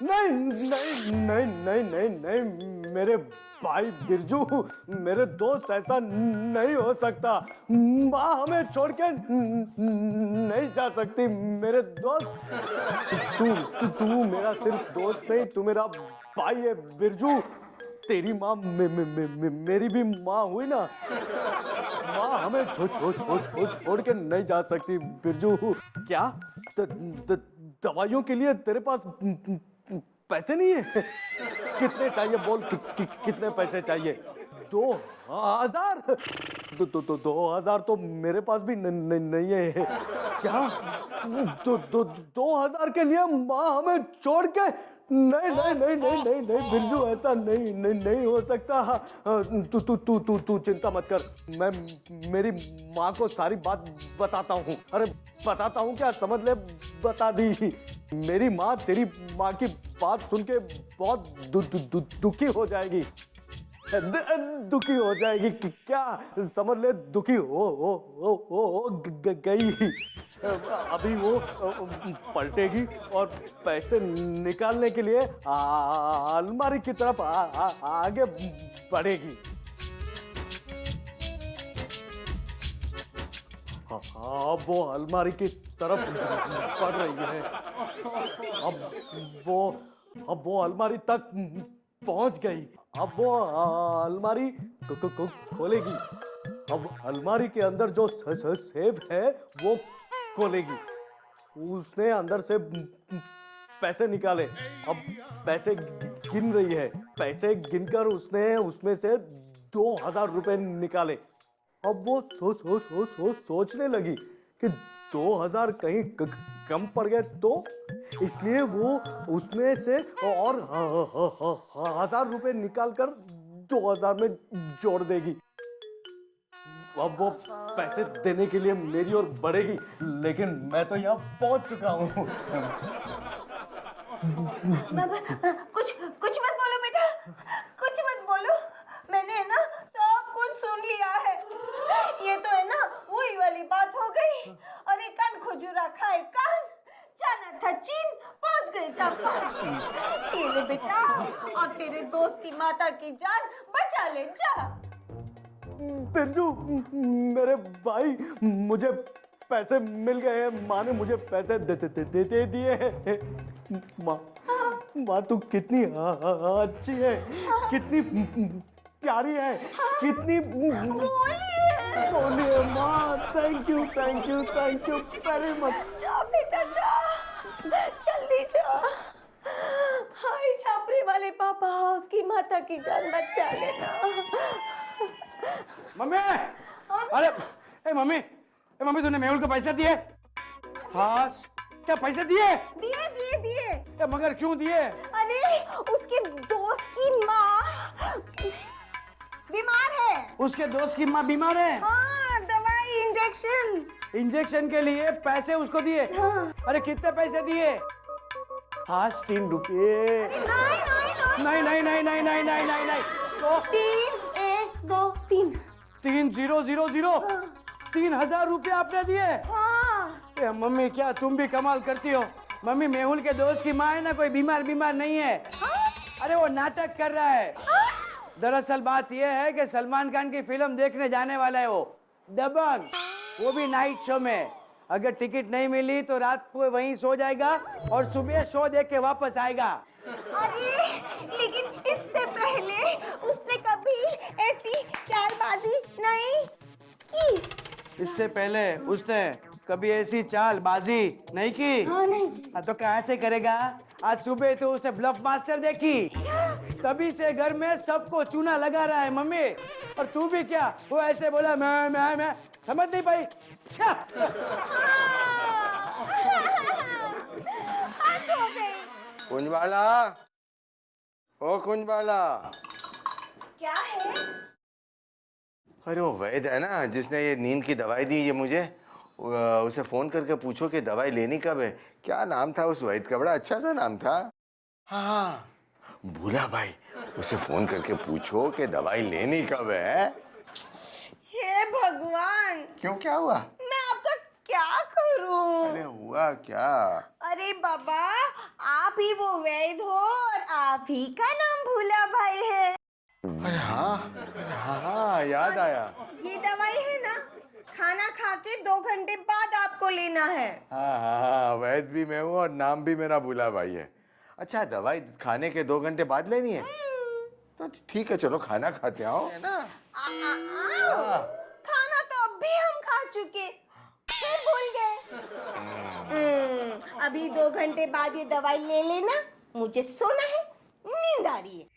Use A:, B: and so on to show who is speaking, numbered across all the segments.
A: नहीं नहीं नहीं नहीं नहीं नहीं मेरे भाई बिरजू, मेरे दोस्त, ऐसा नहीं हो सकता। माँ हमें छोड़ के नहीं जा सकती मेरे दोस्त। तू मेरा सिर्फ दोस्त नहीं, तू मेरा भाई है बिरजू। तेरी माँ मेरी भी माँ हुई ना। माँ हमें छोड़ के नहीं जा सकती बिरजू। क्या दवाइयों के लिए तेरे पास पैसे नहीं है? कितने चाहिए बोल, कितने पैसे चाहिए? 2000? 2000 तो मेरे पास भी नहीं है। क्या? 2000 के लिए माँ हमें छोड़ के? नहीं नहीं नहीं नहीं नहीं नहीं बिरजू, ऐसा नहीं नहीं नहीं हो सकता। तू तू तू तू तू चिंता मत कर, मैं मेरी माँ को सारी बात बताता हूँ। अरे बताता हूँ क्या, समझ ले, बता दी। मेरी माँ तेरी माँ की बात सुन के बहुत दुखी हो जाएगी। दुखी हो जाएगी क्या, समझ ले, दुखी हो गई। अभी वो पलटेगी और पैसे निकालने के लिए अलमारी की तरफ आगे बढ़ेगी। हाँ, वो अलमारी की तरफ बढ़ रही है। अब वो अलमारी तक पहुंच गई। अब वो अलमारी को खोलेगी। अब अलमारी के अंदर जो सेब है वो खोलेगी। उसने अंदर से पैसे निकाले। अब पैसे गिन रही है। पैसे गिनकर उसने उसमें से 2000 रुपए निकाले। अब वो सोचने लगी कि 2000 कहीं कम पड़ गए तो, इसलिए वो उसमें से और 1000 रुपए निकालकर 2000 में जोड़ देगी। अब वो पैसे देने के लिए मेरी ओर बढ़ेगी, लेकिन मैं तो यहाँ पहुंच चुका हूँ।
B: कुछ कुछ मत बोलो बेटा, कुछ मत बोलो। मैंने है ना सब कुछ सुन लिया है। ये तो है ना वही वाली बात हो गई। अरे कान खुजूरा खाए कान, जाना था चीन, पहुंच गए जापान। ये ले बेटा, और तेरे दोस्त की माता की जान बचा ले जा।
A: बिरजू, मेरे भाई, मुझे पैसे मिल गए हैं। माँ ने मुझे पैसे दे दिए हैं। माँ तू कितनी अच्छी है, कितनी प्यारी है, कितनी बोलिए माँ। Thank you very much.
B: जा बेटा जा, जल्दी जा। हाय छापरी वाले पापा हाउस की माता की जान बचा लेना।
C: मम्मी, अरे मम्मी तूने मेहुल को पैसे दिए? हाँ, क्या पैसे दिए?
B: दिए।
C: मगर क्यों दिए?
B: अरे उसके दोस्त की माँ बीमार है।
C: उसके दोस्त की माँ बीमार है?
B: हाँ, दवाई
C: इंजेक्शन के लिए पैसे उसको दिए?
B: हाँ।
C: अरे कितने पैसे दिए? हाँ, 3 रुपये। नहीं। तो 3000 3000 रुपये आपने दिए?
B: हाँ।
C: मम्मी क्या तुम भी कमाल करती हो। मम्मी, मेहुल के दोस्त की माँ है ना, कोई बीमार नहीं है।
B: हाँ?
C: अरे वो नाटक कर रहा है।
B: हाँ?
C: दरअसल बात यह है कि सलमान खान की फिल्म देखने जाने वाला है वो, दबंग, वो भी नाइट शो में। अगर टिकट नहीं मिली तो रात को वहीं सो जाएगा और सुबह शो देख के वापस आएगा।
B: अरे लेकिन इससे पहले उसने कभी ऐसी चालबाजी नहीं की।
C: इससे पहले उसने कभी ऐसी चालबाजी नहीं की?
B: हाँ, नहीं।
C: तो कहाँ से करेगा? आज सुबह तो उसे ब्लफ मास्टर देखी, तभी से घर में सबको चूना लगा रहा है मम्मी। और तू भी क्या, वो ऐसे बोला मैं समझ नहीं पाई।
D: कुंजबाला, ओ कुंजबाला।
B: क्या है?
D: अरे वो वैद है ना जिसने ये नींद की दवाई दी ये मुझे, उसे फोन करके पूछो कि दवाई लेनी कब है। क्या नाम था उस वैद का? बड़ा अच्छा सा नाम था। हाँ, भूला भाई, उसे फोन करके पूछो कि दवाई लेनी कब है।
B: हे भगवान,
D: क्यों, क्या हुआ?
B: मैं आपका क्या करूं?
D: अरे हुआ क्या?
B: अरे बाबा, आप ही वो वैद हो और आप ही का नाम भूला भाई है।
D: अरे हाँ, हाँ हाँ याद आया।
B: ये दवाई है ना, खाना खा के 2 घंटे बाद आपको लेना है।
D: हाँ हाँ हाँ, वैद भी मैं हूँ और नाम भी मेरा भूला भाई है। अच्छा, दवाई खाने के 2 घंटे बाद लेनी है? तो ठीक है, चलो खाना खाते आओ, है ना?
B: आओ। खाना तो अब भी हम खा चुके, फिर भूल गए। अभी 2 घंटे बाद ये दवाई ले लेना, मुझे सोना है, नींद आ रही है।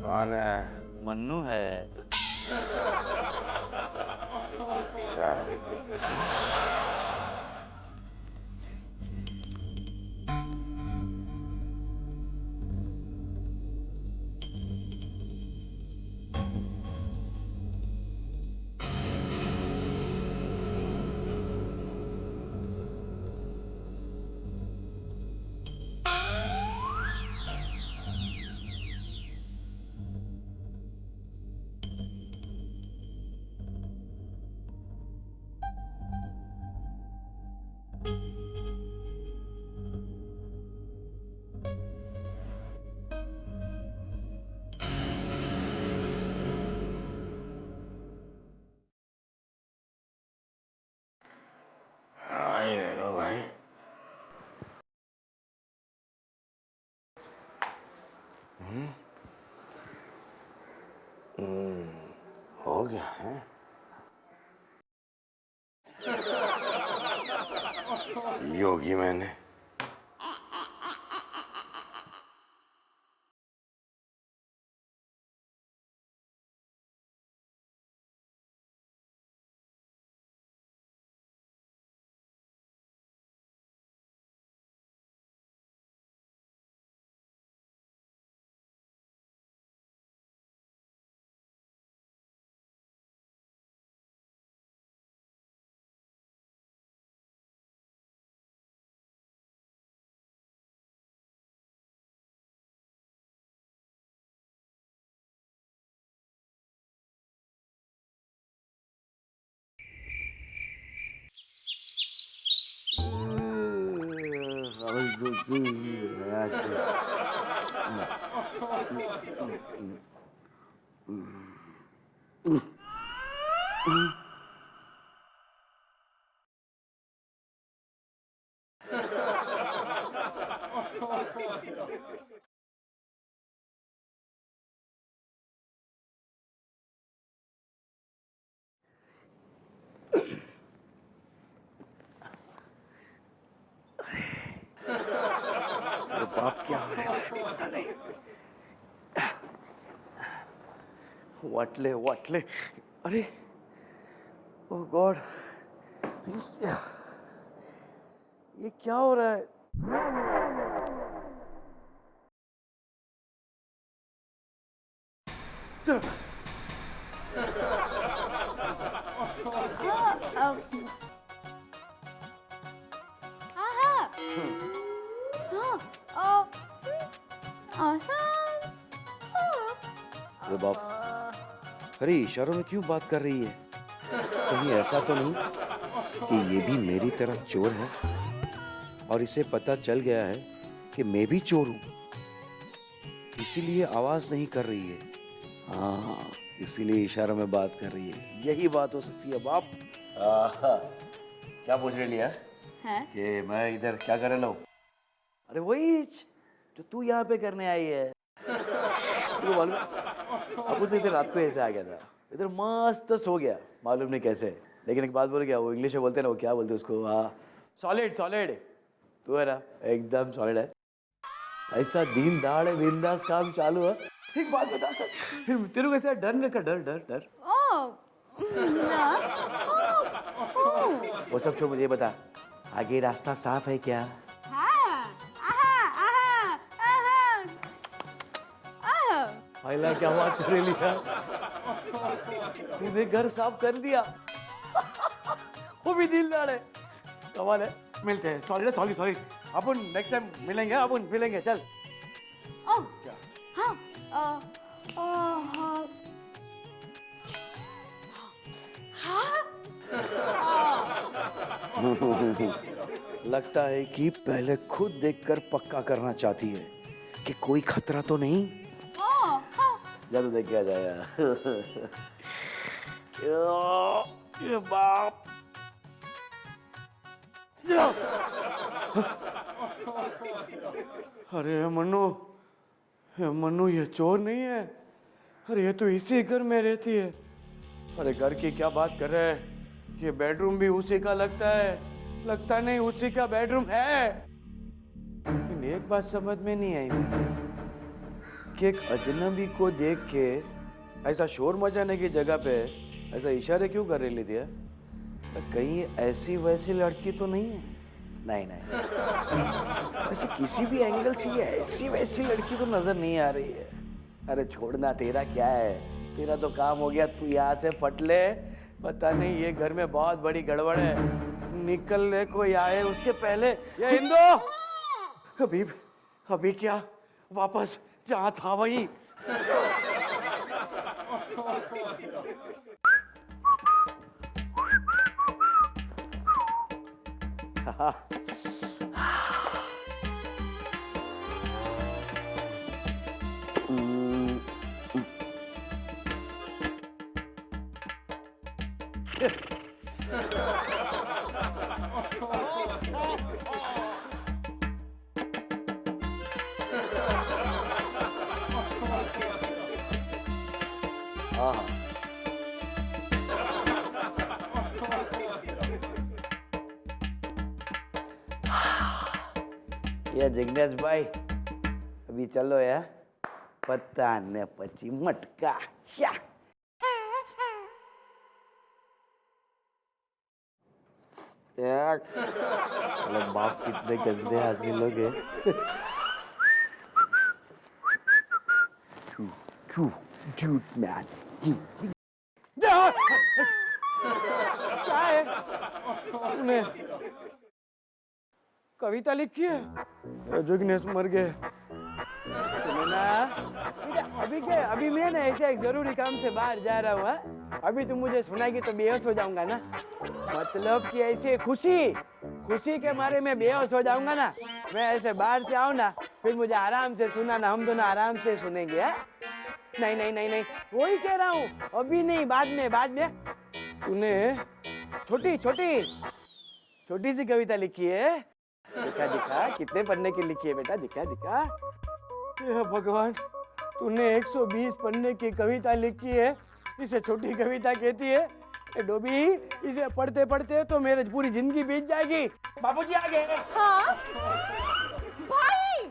D: कौन है?
C: मन्नू है।
D: आई लो भाई। हो गया है। योगी मैंने।
C: बाप क्या हो रहा है पता नहीं। वाटले वाटले, अरे ओह गॉड, ये क्या हो रहा है? अरे बाप, अरे इशारों में क्यों बात कर रही है?
E: कहीं ऐसा तो नहीं कि ये भी मेरी तरह चोर है और इसे पता चल गया है कि मैं भी चोर हूं, इसीलिए आवाज नहीं कर रही है। हाँ, इसीलिए इशारों में बात कर रही है। यही बात हो सकती है बाप।
C: क्या पूछ रही है
B: हैं?
C: कि मैं इधर क्या कर रहा हूँ? अरे वही जो तू यहाँ पे करने आई है। तो मालूम अब तो इधर रात को ऐसे आ गया था, इधर मस्त सो गया, मालूम नहीं कैसे। लेकिन एक बात बोल गया, वो इंग्लिश में बोलते हैं ना, वो क्या बोलते हैं उसको, हाँ सॉलिड सॉलिड। तू है ना एकदम सॉलिड है, ऐसा दीन दाड़ बिंदास काम चालू है। एक बात बता, फिर तेरे को कैसा डर का डर डर डर वो सब छोड़, मुझे बता आगे रास्ता साफ है क्या? पहला क्या बात कर लिया, तूने घर साफ कर दिया। वो भी दिलदार है, कमाल है। मिलते हैं, सॉरी सॉरी सॉरी, अपन नेक्स्ट टाइम मिलेंगे, अपन मिलेंगे, चल।
E: लगता है कि पहले खुद देखकर पक्का करना चाहती है कि कोई खतरा तो नहीं।
C: जा तो देख के आ जाएगा। ये बाप, अरे मन्नू ये चोर नहीं है। अरे ये तो इसी घर में रहती है। अरे घर की क्या बात कर रहे हैं, ये बेडरूम भी उसी का लगता है। लगता नहीं उसी का बेडरूम है। लेकिन एक बात समझ में नहीं आई कि एक अजनबी को देख के ऐसा शोर मचाने की जगह पे ऐसा इशारे क्यों कर रही थी? कहीं ऐसी वैसी लड़की तो नहीं है? नहीं ऐसे किसी भी एंगल से ये ऐसी वैसी लड़की तो नजर नहीं आ रही है। अरे छोड़ना, तेरा क्या है, तेरा तो काम हो गया, तू यहाँ से फट ले। पता नहीं ये घर में बहुत बड़ी गड़बड़ है, निकलने को आए उसके पहले। ये हिंदू अभी क्या, वापस जहाँ था वहीं। या जिग्नेश भाई अभी चलो यार, पता न पची मटका क्या। अरे बाप कितने गंदे आदमी लोग हैं। झूठ मैन क्या है? तूने कविता लिखी है? जिग्नेश मर गए। अभी मैं ना ऐसे एक जरूरी काम से बाहर जा रहा हूँ। अभी तुम मुझे सुनाएगी तो बेहोश हो जाऊंगा ना। मतलब कि ऐसे खुशी के मारे में बेहोश हो जाऊंगा ना। मैं ऐसे बाहर से आऊँ ना, फिर मुझे आराम से सुनाना, हम दोनों आराम से सुनेंगे। नहीं वही कह रहा हूँ, अभी नहीं, बाद में। तूने छोटी सी कविता लिखी है। दिखा कितने पन्ने की लिखी है बेटा, दिखा। ये भगवान, तूने 120 पन्ने की कविता लिखी है, इसे छोटी कविता कहती है? ए डोबी, इसे पढ़ते पढ़ते तो मेरी पूरी जिंदगी बीत जाएगी। बाबूजी आ गए।
B: हाँ भाई,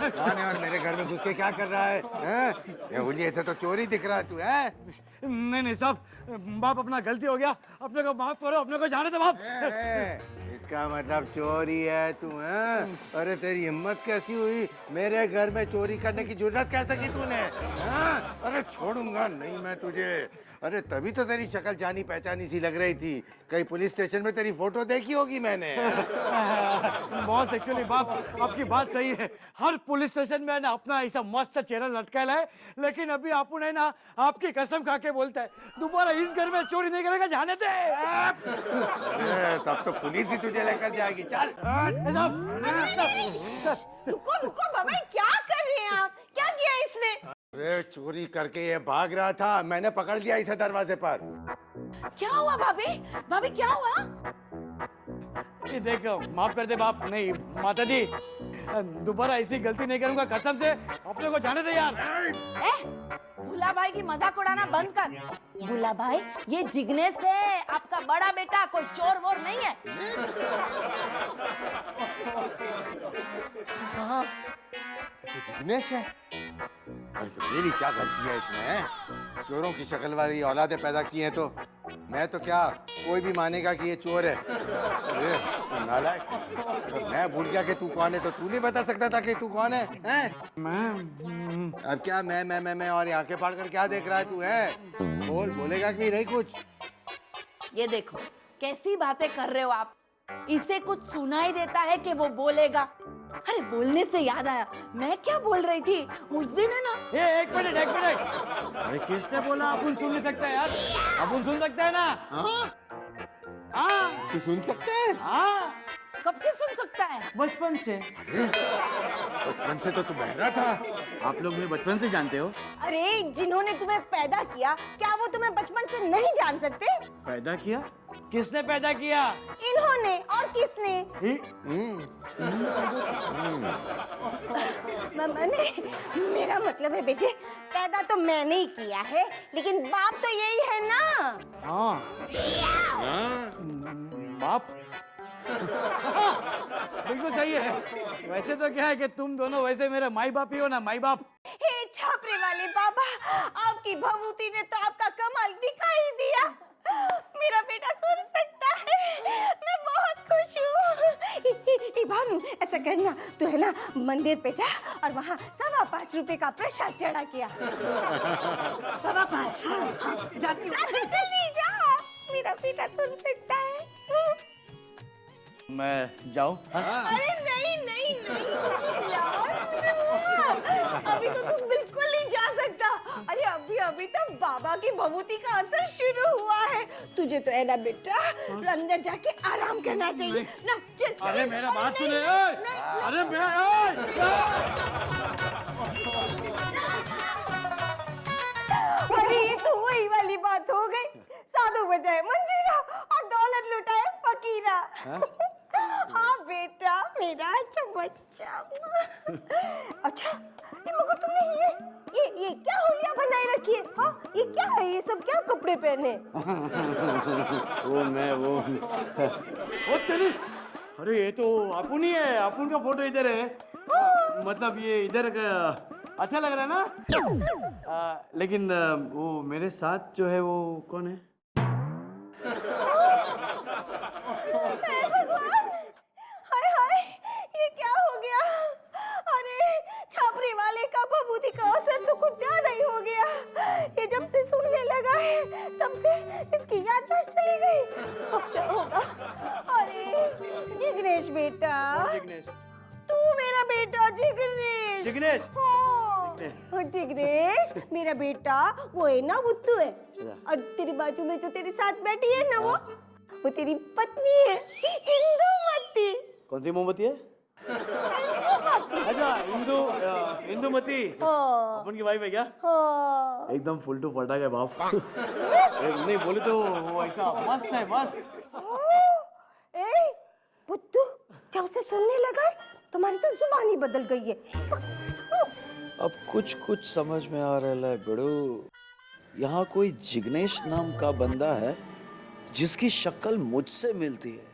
D: कौन है और मेरे घर में घुस के क्या कर रहा है? ये उलिये से तो चोरी दिख रहा है तू है?
C: नहीं साहब, बाप अपना गलती हो गया, अपने को माफ करो, अपने को जाने दो बाप।
D: इसका मतलब चोरी है तू है? अरे तेरी हिम्मत कैसी हुई, मेरे घर में चोरी करने की जरूरत कैसे की तूने? अरे छोड़ूंगा नहीं मैं तुझे। अरे तभी तो तेरी शक्ल जानी पहचानी सी लग रही थी। कहीं पुलिस स्टेशन में तेरी फोटो देखी होगी मैंने।
C: बॉस एक्चुअली बाप आपकी बात सही है, हर पुलिस स्टेशन में ना अपना ऐसा मस्त चेहरा लटकाया है, लेकिन अभी आपू ने ना आपकी कसम खा के बोलता है दोबारा इस घर में चोरी नहीं करेगा, जाने दे।
D: तब तो पुलिस ही तुझे लेकर जाएगी। चल
B: रुको रुको बाबा, क्या कर रहे हैं आप? क्या किया इसने?
D: अरे चोरी करके ये भाग रहा था, मैंने पकड़ लिया इसे दरवाजे पर।
B: क्या हुआ भाभी? भाभी क्या हुआ?
C: ये देख माफ कर दे बाप, नहीं माता जी दोबारा ऐसी गलती नहीं करूंगा, कसम से। अपने को जाने दे यार।
B: भूला भाई की मजाक उड़ाना बंद कर। भूला भाई, ये जिग्नेश है, आपका बड़ा बेटा, कोई चोर वोर नहीं है।
D: हाँ, तो जिग्नेश है। अरे तो मेरी क्या गलती है इसमें? चोरों की शक्ल वाली औलादे पैदा की हैं तो मैं तो क्या, कोई भी मानेगा कि ये चोर है। अरे तू नालायक, तो मैं भूल गया कि तू कौन है, तो तू नहीं बता सकता था कि तू कौन है, हैं? अब क्या मैं और आंखें फाड़ कर क्या देख रहा है तू, है? बोलेगा कि नहीं कुछ?
B: ये देखो कैसी बातें कर रहे हो आप, इसे कुछ सुनाई देता है कि वो बोलेगा। अरे बोलने से याद आया, मैं क्या बोल रही थी उस दिन है ना।
C: एक मिनट अरे किसने बोला अपन सुन नहीं सकता यार? अपन सुन सकते हैं ना? हाँ
D: तू सुन सकते हैं?
C: हाँ,
B: कब से सुन सकता है?
C: बचपन से।
D: बचपन से तो तू बहरा था।
C: आप लोग मुझे बचपन से जानते हो?
B: अरे जिन्होंने तुम्हें पैदा किया, क्या वो तुम्हें बचपन से नहीं जान सकते?
C: पैदा किया? किसने पैदा किया?
B: इन्होंने, और किसने? मैंने, मेरा मतलब है बेटे, पैदा तो मैंने ही किया है, लेकिन बाप तो यही है ना।
C: हाँ बाप बिल्कुल सही है। वैसे तो क्या है कि तुम दोनों वैसे मेरे माई बाप ही हो ना, माई बाप।
B: हे छापरे वाले बाबा, आपकी भभूति ने तो आपका कमाल दिखा ही दिया। मेरा बेटा सुन सकता है, मैं बहुत खुश हूँ। भानु ऐसा करना, तू है ना मंदिर पे जा और वहाँ 5.25 रुपए का प्रसाद चढ़ा किया। 5.25? हाँ, जाती हूँ। जल्दी जा, मेरा बेटा सुन सकता है।
C: मैं जाऊं?
B: अरे नहीं नहीं नहीं यार, अभी तो तू बिल्कुल नहीं जा सकता। अरे अभी अभी तो बाबा की भभूति का असर शुरू हुआ है, तुझे तो है ना बेटा अंदर जाके आराम करना चाहिए ना। चल
C: अरे
B: चल,
C: मेरा बात
B: नहीं,
C: सुने।
B: नहीं,
C: अरे
B: अरे ये तो वही वाली बात हो गई, साधु बजाए मंजीरा और दौलत लुटाए फकीरा। हाँ बेटा, मेरा अच्छा बच्चा। अच्छा मगर तुमने ये क्या होलिया बनाए रखी है? हाँ ये क्या है, ये सब क्या कपड़े पहने?
C: वो तेरी, अरे ये तो अपुन ही है, अपुन का फोटो इधर है। मतलब ये इधर का अच्छा लग रहा है ना? लेकिन वो मेरे साथ जो है वो कौन है?
B: हाय हाय, ये क्या हो गया? अरे छापरी वाले का भभूति का असर तो कुछ ज्यादा ही हो गया। ये जब से सुनने लगा है तब से इसकी याददाश्त चली गई। अब क्या होगा? अरे जिग्नेश बेटा,
C: जिग्नेश,
B: तू मेरा बेटा जिग्नेश।
C: जिग्नेश,
B: जिग्नेश मेरा बेटा, वो है ना बुद्धू है, और तेरी बाजू में जो तेरे साथ बैठी है ना, वो तेरी पत्नी है इंदुमती।
C: कौन सी मोमबत्ती है? अच्छा इंदुमती अपन की वाइफ है क्या? एकदम फुल टू फटा गया बाप। नहीं बोले तो वो ऐसा मस्त है, मस्त।
B: ए बुद्धू, जब से सुनने लगा तुम्हारी तो जुबान ही बदल गई है।
E: अब कुछ कुछ समझ में आ रहा है बड़ू। यहाँ कोई जिग्नेश नाम का बंदा है जिसकी शक्ल मुझसे मिलती है,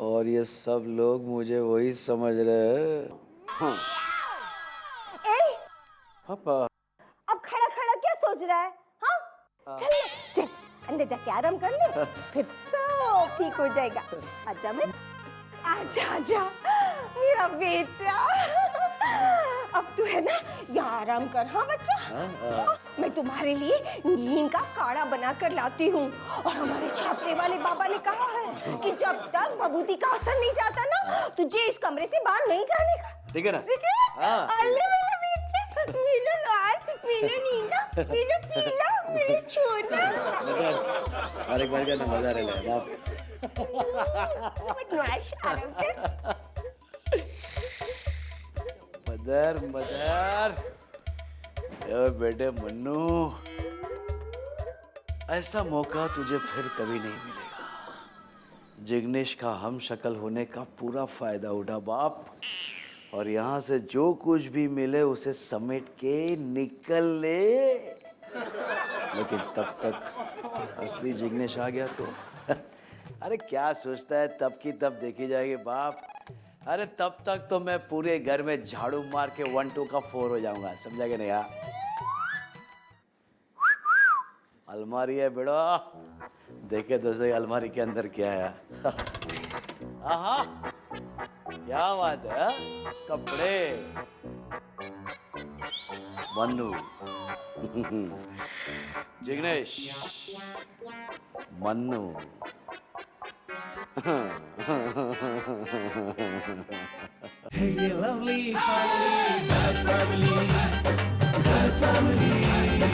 E: और ये सब लोग मुझे वही समझ रहे हैं। हाँ।
B: पापा, अब खड़ा खड़ा क्या सोच रहा है? हाँ चल चल अंदर जाके आराम कर ले, फिर सब ठीक हो जाएगा। आजा मैं, आजा आजा मेरा बेटा। अब तू है ना यहाँ आराम कर। हाँ बच्चा, मैं तुम्हारे लिए नीम का काढ़ा बना कर लाती हूँ। और हमारे छापने वाले बाबा ने कहा है कि जब तक भभूति का असर नहीं जाता ना, तुझे इस कमरे से बाहर नहीं जाने का।
C: ठीक है ना?
B: ठीक है?
C: हाँ।
B: अल्ले मेरा बच्चा, मेरा लाल, मेरा नीला, मेरा पीला, मेरा छोटा।
C: और एक बार क्या मजा रहा है बाप।
B: बदमाश, आराम कर।
C: मदर मदर, ए बेटे मन्नू, ऐसा मौका तुझे फिर कभी नहीं मिलेगा। जिग्नेश का हम शक्ल होने का पूरा फायदा उठा बाप, और यहाँ से जो कुछ भी मिले उसे समेट के निकल ले। लेकिन तब तक असली जिग्नेश आ गया तो अरे क्या सोचता है, तब की तब देखी जाएगी बाप। अरे तब तक तो मैं पूरे घर में झाड़ू मार के 1 2 का 4 हो जाऊंगा, समझा कि नहीं? यार अलमारी है बेड़ा, देखे तो सही अलमारी के अंदर क्या है। आहा, क्या बात है, कपड़े। Mannu Jignesh, Mannu
F: Hey, you lovely family, bad family, bad family.